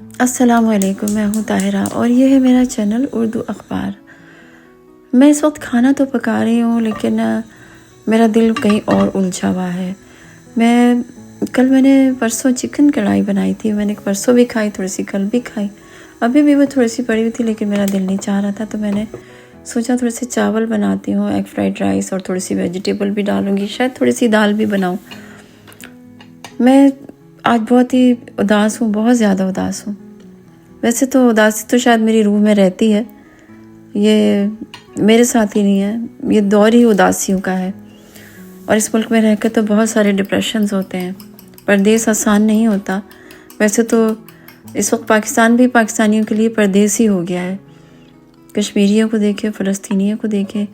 السلام علیکم، میں ہوں طاہرہ اور یہ ہے میرا چینل اردو اخبار۔ میں اس وقت کھانا تو پکا رہی ہوں لیکن میرا دل کہیں اور الجھا ہوا ہے۔ میں نے پرسوں چکن کڑھائی بنائی تھی، میں نے پرسوں بھی کھائی، تھوڑی سی کل بھی کھائی، ابھی بھی وہ تھوڑی سی پڑی ہوئی تھی لیکن میرا دل نہیں چاہ رہا تھا، تو میں نے سوچا تھوڑے سے چاول بناتی ہوں، ایگ فرائیڈ رائس، اور تھوڑی سی ویجیٹیبل بھی ڈالوں گی، شاید تھوڑی سی دال بھی بناؤں۔ میں آج بہت ہی اداس ہوں، بہت زیادہ اداس ہوں۔ ویسے تو اداسی تو شاید میری روح میں رہتی ہے، یہ میرے ساتھ ہی نہیں ہے، یہ دور ہی اداسیوں کا ہے، اور اس ملک میں رہ کر تو بہت سارے ڈپریشنز ہوتے ہیں۔ پردیس آسان نہیں ہوتا، ویسے تو اس وقت پاکستان بھی پاکستانیوں کے لیے پردیس ہی ہو گیا ہے۔ کشمیریوں کو دیکھیں، فلسطینیوں کو دیکھیں،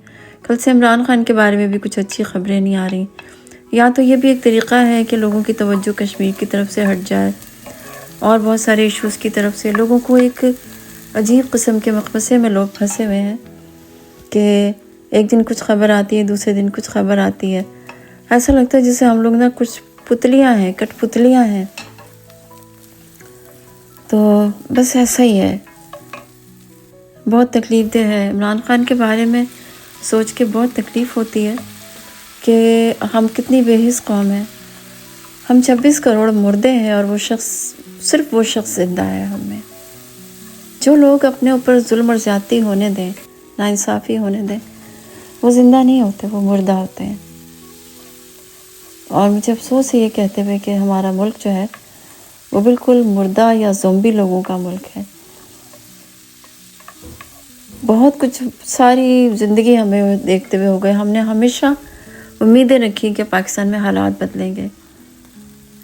کل سے عمران خان کے بارے میں بھی کچھ اچھی خبریں نہیں آ رہی۔ یا تو یہ بھی ایک طریقہ ہے کہ لوگوں کی توجہ کشمیر کی طرف سے ہٹ جائے اور بہت سارے ایشوز کی طرف سے لوگوں کو ایک عجیب قسم کے مقبسے میں لوگ پھنسے ہوئے ہیں کہ ایک دن کچھ خبر آتی ہے، دوسرے دن کچھ خبر آتی ہے، ایسا لگتا ہے جیسے ہم لوگ نا کچھ پتلیاں ہیں، کٹ پتلیاں ہیں۔ تو بس ایسا ہی ہے، بہت تکلیف دہ ہے۔ عمران خان کے بارے میں سوچ کے بہت تکلیف ہوتی ہے کہ ہم کتنی بے حس قوم ہیں، ہم 26 کروڑ مردے ہیں اور صرف وہ شخص زندہ ہے ہم میں۔ جو لوگ اپنے اوپر ظلم اور زیادتی ہونے دیں، ناانصافی ہونے دیں، وہ زندہ نہیں ہوتے، وہ مردہ ہوتے ہیں۔ اور مجھے افسوس ہے یہ کہتے ہوئے کہ ہمارا ملک جو ہے وہ بالکل مردہ یا زومبی لوگوں کا ملک ہے۔ بہت کچھ ساری زندگی ہمیں دیکھتے ہوئے ہو گئے، ہم نے ہمیشہ امیدیں رکھی کہ پاکستان میں حالات بدلیں گے۔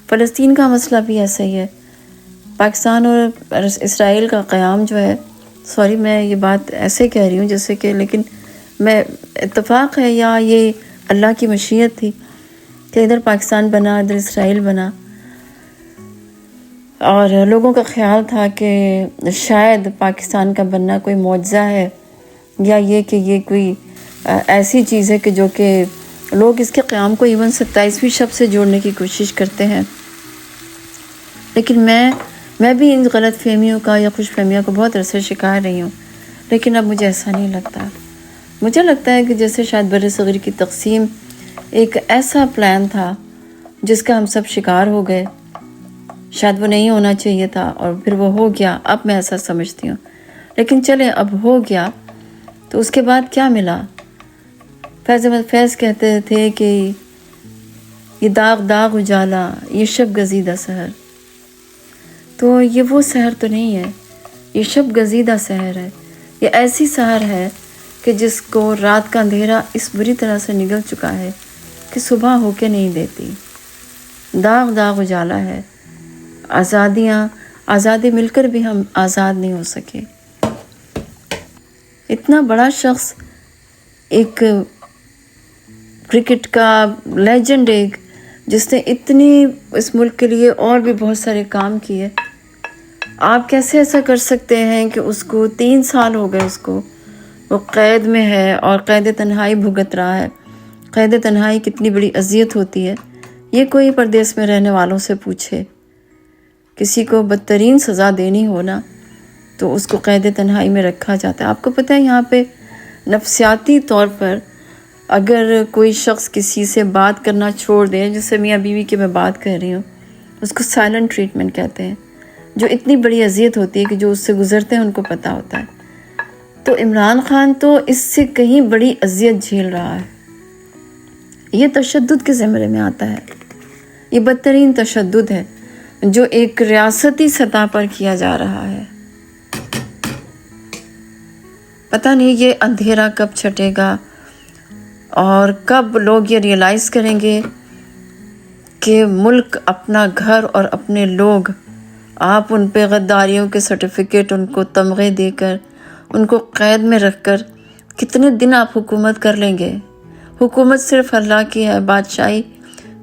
فلسطین کا مسئلہ بھی ایسا ہی ہے، پاکستان اور اسرائیل کا قیام جو ہے، میں یہ بات ایسے کہہ رہی ہوں جیسے کہ، لیکن میں اتفاق ہے یا یہ اللہ کی مشیت تھی کہ ادھر پاکستان بنا، ادھر اسرائیل بنا، اور لوگوں کا خیال تھا کہ شاید پاکستان کا بننا کوئی معجزہ ہے، یا یہ کہ یہ کوئی ایسی چیز ہے کہ جو کہ لوگ اس کے قیام کو ایون 27ویں شب سے جوڑنے کی کوشش کرتے ہیں۔ لیکن میں بھی ان غلط فہمیوں کا یا خوش فہمیوں کو بہت عرصے شکار رہی ہوں، لیکن اب مجھے ایسا نہیں لگتا۔ مجھے لگتا ہے کہ جیسے شاید بر صغیر کی تقسیم ایک ایسا پلان تھا جس کا ہم سب شکار ہو گئے، شاید وہ نہیں ہونا چاہیے تھا اور پھر وہ ہو گیا، اب میں ایسا سمجھتی ہوں۔ لیکن چلیں، اب ہو گیا تو اس کے بعد کیا ملا؟ فیض احمد فیض کہتے تھے کہ یہ داغ داغ اجالا، یہ شب گزیدہ سحر۔ تو یہ وہ سحر تو نہیں ہے، یہ شب گزیدہ سحر ہے، یہ ایسی سحر ہے کہ جس کو رات کا اندھیرا اس بری طرح سے نگل چکا ہے کہ صبح ہو کے نہیں دیتی۔ داغ داغ اجالا ہے، آزادی مل کر بھی ہم آزاد نہیں ہو سکے۔ اتنا بڑا شخص، ایک کرکٹ کا لیجنڈ، ایک جس نے اتنی اس ملک کے لیے اور بھی بہت سارے کام کیے، آپ کیسے ایسا کر سکتے ہیں کہ اس کو 3 سال ہو گئے، وہ قید میں ہے اور قید تنہائی بھگت رہا ہے۔ قید تنہائی کتنی بڑی اذیت ہوتی ہے، یہ کوئی پردیس میں رہنے والوں سے پوچھے۔ کسی کو بدترین سزا دینی ہونا تو اس کو قید تنہائی میں رکھا جاتا ہے۔ آپ کو پتہ ہے یہاں پہ نفسیاتی طور پر اگر کوئی شخص کسی سے بات کرنا چھوڑ دے، جیسے میاں بیوی کی میں بات کر رہی ہوں، اس کو سائلنٹ ٹریٹمنٹ کہتے ہیں، جو اتنی بڑی اذیت ہوتی ہے کہ جو اس سے گزرتے ہیں ان کو پتہ ہوتا ہے۔ تو عمران خان تو اس سے کہیں بڑی اذیت جھیل رہا ہے۔ یہ تشدد کے زمرے میں آتا ہے، یہ بدترین تشدد ہے جو ایک ریاستی سطح پر کیا جا رہا ہے۔ پتہ نہیں یہ اندھیرا کب چھٹے گا اور کب لوگ یہ ریئلائز کریں گے کہ ملک، اپنا گھر اور اپنے لوگ، آپ ان پہ غداریوں کے سرٹیفکیٹ، ان کو تمغے دے کر، ان کو قید میں رکھ کر کتنے دن آپ حکومت کر لیں گے؟ حکومت صرف اللہ کی ہے، بادشاہی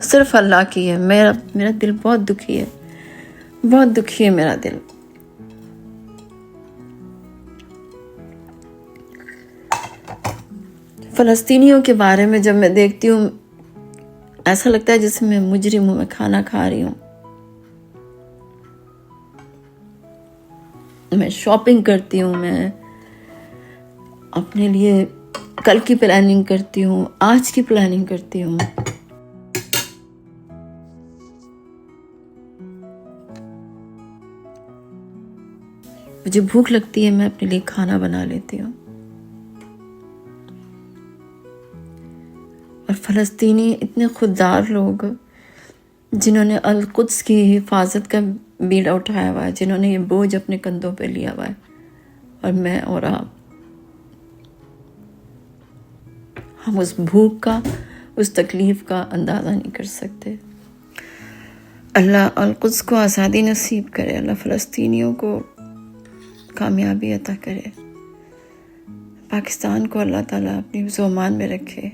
صرف اللہ کی ہے۔ میرا دل بہت دکھی ہے، بہت دکھی ہے میرا دل۔ فلسطینیوں کے بارے میں جب میں دیکھتی ہوں، ایسا لگتا ہے جیسے میں مجرم ہوں، میں کھانا کھا رہی ہوں۔ میں شاپنگ کرتی ہوں، میں اپنے لیے کل کی پلاننگ کرتی ہوں، آج کی پلاننگ کرتی ہوں. مجھے بھوک لگتی ہے، میں اپنے لیے کھانا بنا لیتی ہوں. اور فلسطینی اتنے خوددار لوگ جنہوں نے القدس کی حفاظت کا بیڑا اٹھایا ہوا ہے، جنہوں نے یہ بوجھ اپنے کندھوں پہ لیا ہوا ہے، اور میں اور آپ، ہم اس بھوک کا، اس تکلیف کا اندازہ نہیں کر سکتے. اللہ القدس کو آزادی نصیب کرے، اللہ فلسطینیوں کو کامیابی عطا کرے، پاکستان کو اللہ تعالیٰ اپنی حفظ و امان میں رکھے،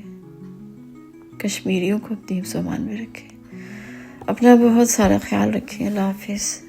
کشمیریوں کو اپنی حفظ و امان میں رکھے. اپنا بہت سارا خیال رکھیں. اللہ حافظ.